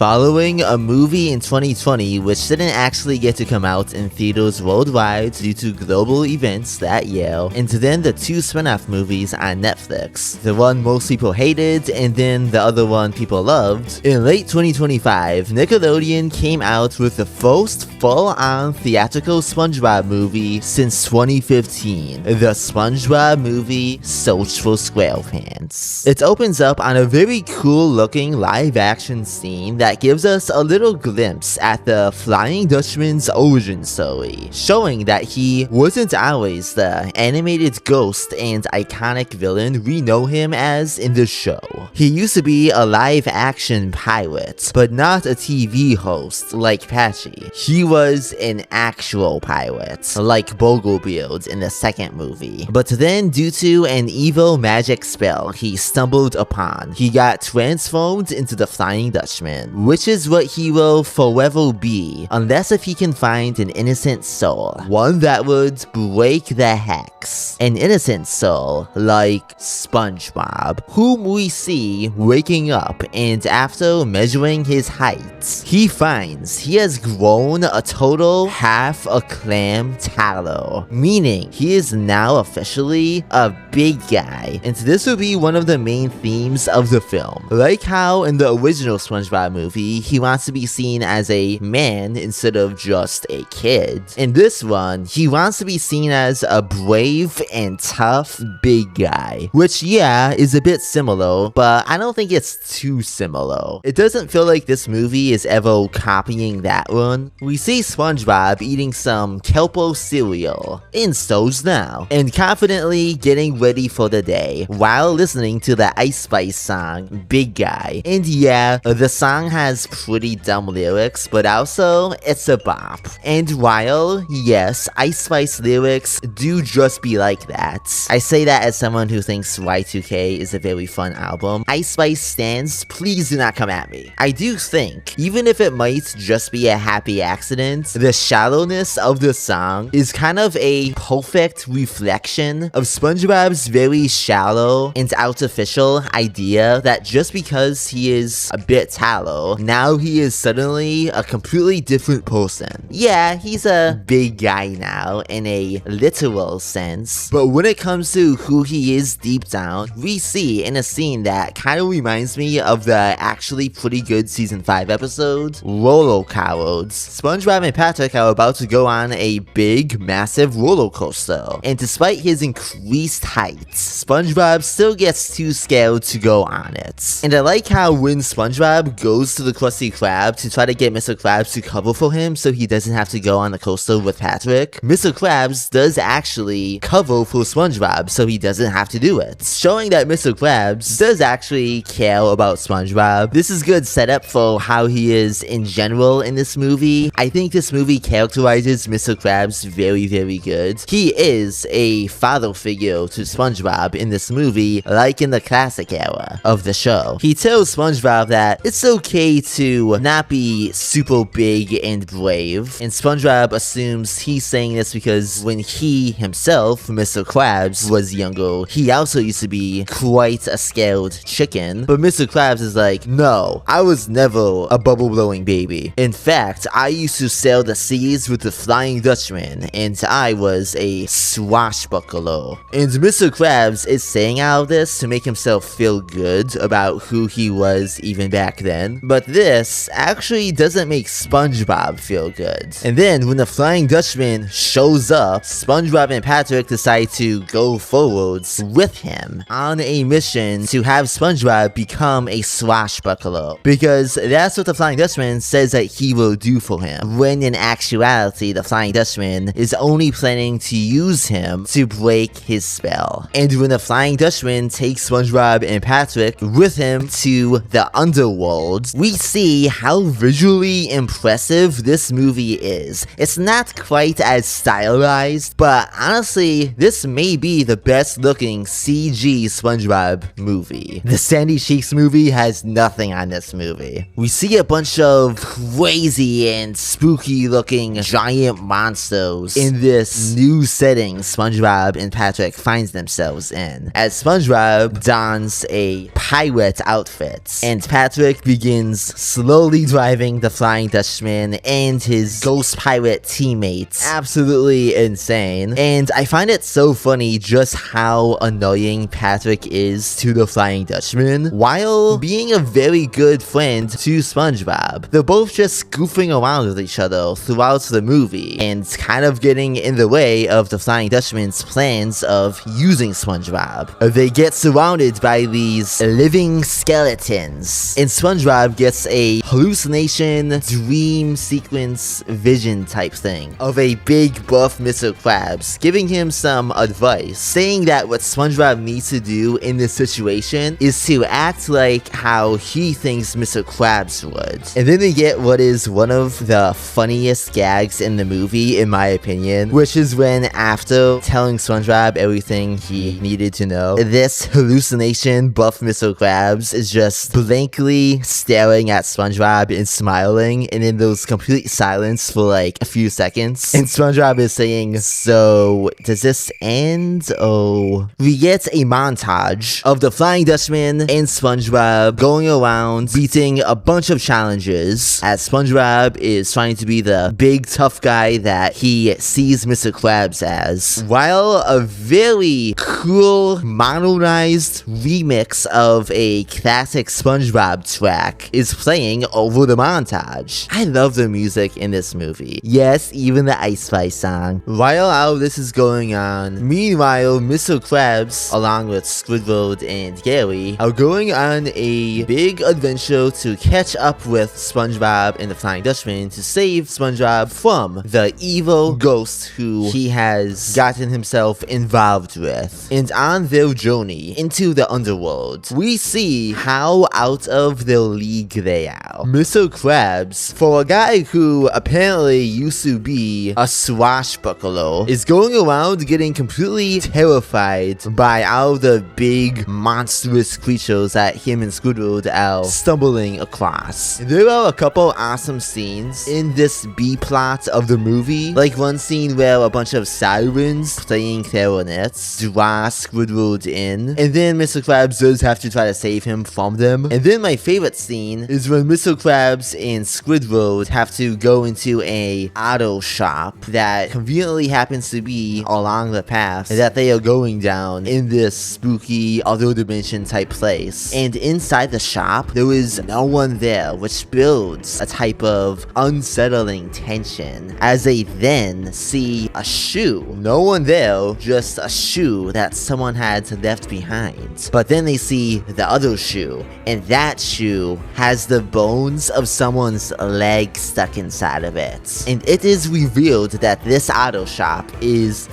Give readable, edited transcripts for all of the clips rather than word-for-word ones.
Following a movie in 2020 which didn't actually get to come out in theaters worldwide due to global events that year, and then the two spin-off movies on Netflix, the one most people hated and then the other one people loved, in late 2025, Nickelodeon came out with the first full-on theatrical SpongeBob movie since 2015, the SpongeBob Movie Search for SquarePants. It opens up on a very cool-looking live-action scene that gives us a little glimpse at the Flying Dutchman's origin story, showing that he wasn't always the animated ghost and iconic villain we know him as in the show. He used to be a live-action pirate, but not a TV host like Patchy. He was an actual pirate, like Boglebeard in the second movie. But then, due to an evil magic spell he stumbled upon, he got transformed into the Flying Dutchman, which is what he will forever be, unless if he can find an innocent soul, one that would break the hex. An innocent soul like SpongeBob, whom we see waking up, and after measuring his height, he finds he has grown a total half a clam tallow, meaning he is now officially a big guy, and this will be one of the main themes of the film. Like how in the original SpongeBob movie, he wants to be seen as a man instead of just a kid. In this one, he wants to be seen as a brave and tough big guy, which yeah, is a bit similar, but I don't think it's too similar. It doesn't feel like this movie is ever copying that one. We see SpongeBob eating some Kelpo cereal in stores now, and confidently getting ready for the day while listening to the Ice Spice song, Big Guy. And yeah, the song has pretty dumb lyrics, but also it's a bop. And while, yes, Ice Spice lyrics do just be like that, I say that as someone who thinks Y2K is a very fun album. Ice Spice stans, please do not come at me. I do think, even if it might just be a happy accident, the shallowness of the song is kind of a perfect reflection of SpongeBob's very shallow and artificial idea that just because he is a bit tallow, now he is suddenly a completely different person. Yeah, he's a big guy now in a literal sense, but when it comes to who he is deep down, we see in a scene that kind of reminds me of the actually pretty good season 5 episode, Roller Cowards. SpongeBob and Patrick are about to go on a big, massive roller coaster, and despite his increased height, SpongeBob still gets too scared to go on it. And I like how when SpongeBob goes to the Krusty Krab to try to get Mr. Krabs to cover for him so he doesn't have to go on the coaster with Patrick, Mr. Krabs does actually cover for SpongeBob so he doesn't have to do it, showing that Mr. Krabs does actually care about SpongeBob. This is good setup for how he is in general in this movie. I think this movie characterizes Mr. Krabs very, very good. He is a father figure to SpongeBob in this movie, like in the classic era of the show. He tells SpongeBob that it's okay to not be super big and brave, and SpongeBob assumes he's saying this because when he himself, Mr. Krabs, was younger, he also used to be quite a scared chicken, but Mr. Krabs is like, no, I was never a bubble-blowing baby. In fact, I used to sail the seas with the Flying Dutchman, and I was a swashbuckler. And Mr. Krabs is saying all of this to make himself feel good about who he was even back then, but this actually doesn't make SpongeBob feel good. And then when the Flying Dutchman shows up, SpongeBob and Patrick decide to go forwards with him on a mission to have SpongeBob become a swashbuckler, because that's what the Flying Dutchman says that he will do for him, when in actuality the Flying Dutchman is only planning to use him to break his spell. And when the Flying Dutchman takes SpongeBob and Patrick with him to the underworld, we see how visually impressive this movie is. It's not quite as stylized, but honestly, this may be the best looking CG SpongeBob movie. The Sandy Cheeks movie has nothing on this movie. We see a bunch of crazy and spooky looking giant monsters in this new setting SpongeBob and Patrick finds themselves in, as SpongeBob dons a pirate outfit, and Patrick begins begins slowly driving the Flying Dutchman and his ghost pirate teammates absolutely insane. And I find it so funny just how annoying Patrick is to the Flying Dutchman while being a very good friend to SpongeBob. They're both just goofing around with each other throughout the movie and kind of getting in the way of the Flying Dutchman's plans of using SpongeBob. They get surrounded by these living skeletons, and SpongeBob gets a hallucination, dream sequence, vision type thing of a big buff Mr. Krabs giving him some advice, saying that what SpongeBob needs to do in this situation is to act like how he thinks Mr. Krabs would. And then we get what is one of the funniest gags in the movie, in my opinion, which is when, after telling SpongeBob everything he needed to know, this hallucination buff Mr. Krabs is just blankly staring at SpongeBob and smiling, and in those complete silence for like a few seconds. And SpongeBob is saying, "So, does this end?" Oh. We get a montage of the Flying Dutchman and SpongeBob going around beating a bunch of challenges as SpongeBob is trying to be the big tough guy that he sees Mr. Krabs as, while a very cool modernized remix of a classic SpongeBob track is playing over the montage. I love the music in this movie. Yes, even the Ice Spice song. While all this is going on, meanwhile, Mr. Krabs, along with Squidward and Gary, are going on a big adventure to catch up with SpongeBob and the Flying Dutchman to save SpongeBob from the evil ghost who he has gotten himself involved with. And on their journey into the underworld, we see how out of their league they are. Mr. Krabs, for a guy who apparently used to be a swashbuckler, is going around getting completely terrified by all the big monstrous creatures that him and Squidward are stumbling across. There are a couple awesome scenes in this B-plot of the movie, like one scene where a bunch of sirens playing clarinets draw Squidward in, and then Mr. Krabs does have to try to save him from them. And then my favorite scene is when Mr. Krabs and Squidward have to go into a auto shop that conveniently happens to be along the path that they are going down in this spooky other dimension type place. And inside the shop, there is no one there, which builds a type of unsettling tension as they then see a shoe. No one there, just a shoe that someone had left behind. But then they see the other shoe, and that shoe has the bones of someone's leg stuck inside of it. And it is revealed that this auto shop is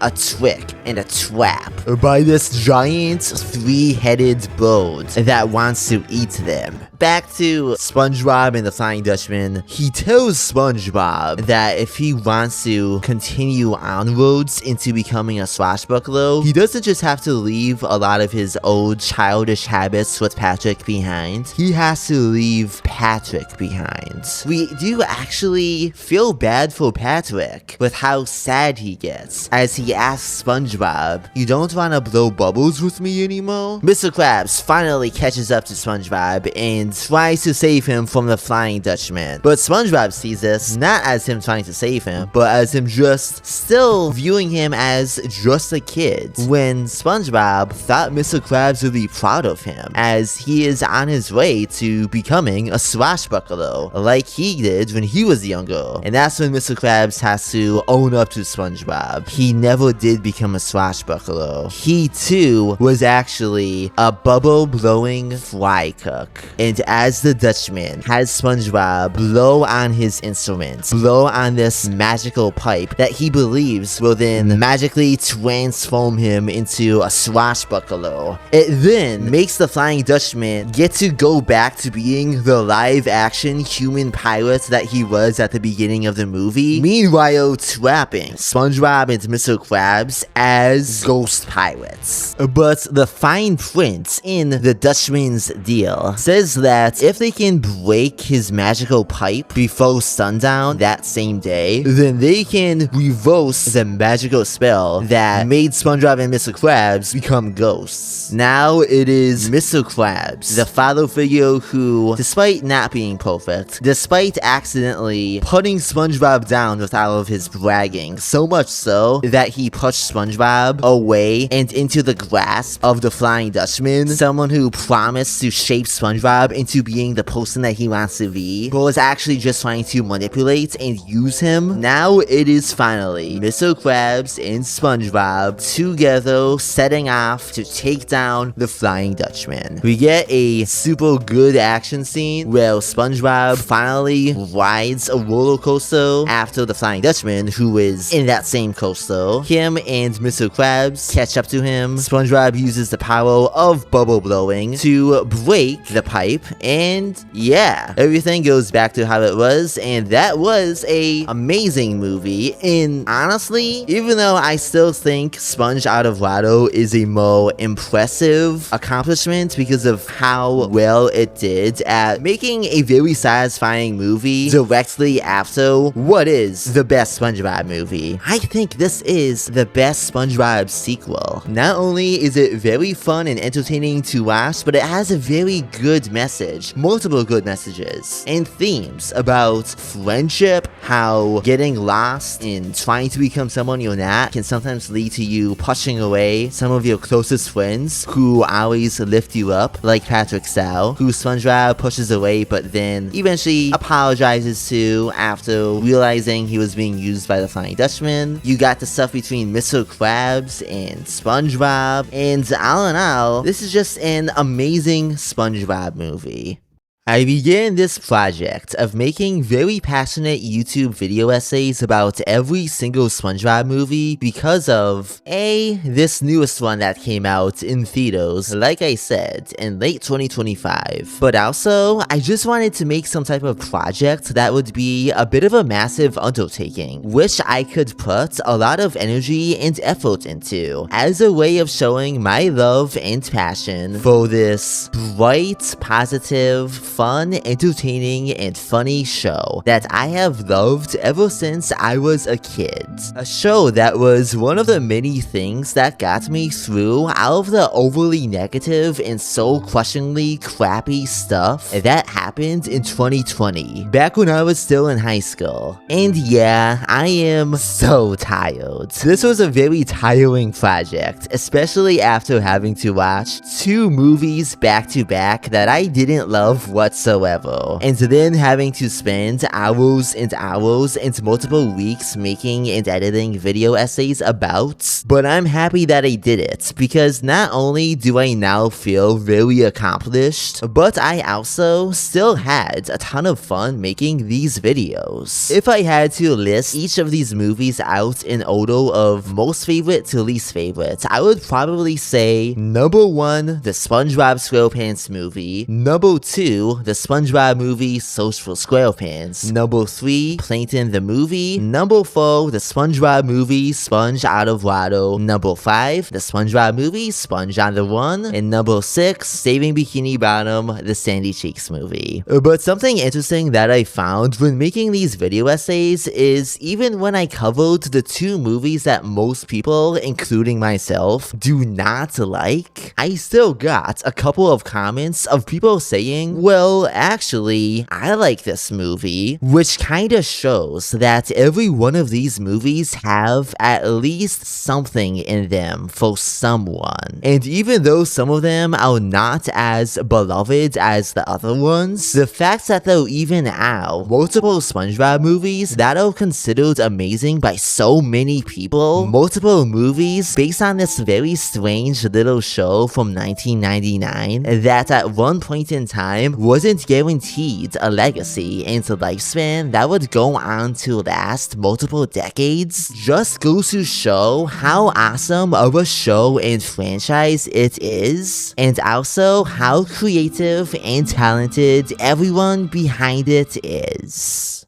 a trick and a trap by this giant three-headed bird that wants to eat them. Back to SpongeBob and the Flying Dutchman, he tells SpongeBob that if he wants to continue onwards into becoming a swashbuckler, he doesn't just have to leave a lot of his old childish habits with Patrick behind, he has to leave Patrick behind. We do actually feel bad for Patrick with how sad he gets as he asks SpongeBob, "You don't want to blow bubbles with me anymore?" Mr. Krabs finally catches up to SpongeBob and tries to save him from the Flying Dutchman. But SpongeBob sees this not as him trying to save him, but as him just still viewing him as just a kid, when SpongeBob thought Mr. Krabs would be proud of him as he is on his way to becoming a swashbuckler like he did when he was younger. And that's when Mr. Krabs has to own up to SpongeBob. He never did become a swashbuckler. He too was actually a bubble blowing fly cook. And as the Dutchman has SpongeBob blow on his instrument, blow on this magical pipe that he believes will then magically transform him into a swashbuckler, it then makes the Flying Dutchman get to go back to being the live-action human pirate that he was at the beginning of the movie, meanwhile trapping SpongeBob and Mr. Krabs as ghost pirates. But the fine print in the Dutchman's deal says that if they can break his magical pipe before sundown that same day, then they can reverse the magical spell that made SpongeBob and Mr. Krabs become ghosts. Now it is Mr. Krabs, the father figure who, despite not being perfect, despite accidentally putting SpongeBob down with all of his bragging, so much so that he pushed SpongeBob away and into the grasp of the Flying Dutchman, someone who promised to shape SpongeBob into being the person that he wants to be, but was actually just trying to manipulate and use him. Now it is finally Mr. Krabs and SpongeBob together setting off to take down the Flying Dutchman. We get a super good action scene where SpongeBob finally rides a roller coaster after the Flying Dutchman, who is in that same coaster. Him and Mr. Krabs catch up to him. SpongeBob uses the power of bubble blowing to break the pipe, and yeah, everything goes back to how it was, and that was a amazing movie. And honestly, even though I still think Sponge Out of Water is a more impressive accomplishment because of how well it did at making a very satisfying movie directly after what is the best SpongeBob movie, I think this is the best SpongeBob sequel. Not only is it very fun and entertaining to watch, but it has a very good message, multiple good messages, and themes about friendship, how getting lost and trying to become someone you're not can sometimes lead to you pushing away some of your closest friends who always lift you up, like Patrick Sal, who SpongeBob pushes away but then eventually apologizes to after realizing he was being used by the Flying Dutchman. You got the stuff between Mr. Krabs and SpongeBob, and all in all, this is just an amazing SpongeBob movie. I began this project of making very passionate YouTube video essays about every single SpongeBob movie because of this newest one that came out in theaters, like I said, in late 2025. But also, I just wanted to make some type of project that would be a bit of a massive undertaking, which I could put a lot of energy and effort into, as a way of showing my love and passion for this bright, positive, fun, entertaining, and funny show that I have loved ever since I was a kid. A show that was one of the many things that got me through all of the overly negative and soul-crushingly crappy stuff that happened in 2020, back when I was still in high school. And yeah, I am so tired. This was a very tiring project, especially after having to watch 2 movies back to back that I didn't love whatsoever, and then having to spend hours and hours and multiple weeks making and editing video essays about. But I'm happy that I did it, because not only do I now feel very accomplished, but I also still had a ton of fun making these videos. If I had to list each of these movies out in order of most favorite to least favorite, I would probably say number 1, the SpongeBob SquarePants movie, number 2, the SpongeBob movie Search for SquarePants, number 3, Plankton the movie, number 4, the SpongeBob movie Sponge Out of Water, number 5, the SpongeBob movie Sponge on the Run, and number 6, Saving Bikini Bottom, the Sandy Cheeks movie. But something interesting that I found when making these video essays is even when I covered the 2 movies that most people, including myself, do not like, I still got a couple of comments of people saying, well, actually, I like this movie, which kinda shows that every one of these movies have at least something in them for someone. And even though some of them are not as beloved as the other ones, the fact that there even are multiple SpongeBob movies that are considered amazing by so many people, multiple movies based on this very strange little show from 1999 that at one point in time wasn't guaranteed a legacy and a lifespan that would go on to last multiple decades, just goes to show how awesome of a show and franchise it is, and also how creative and talented everyone behind it is.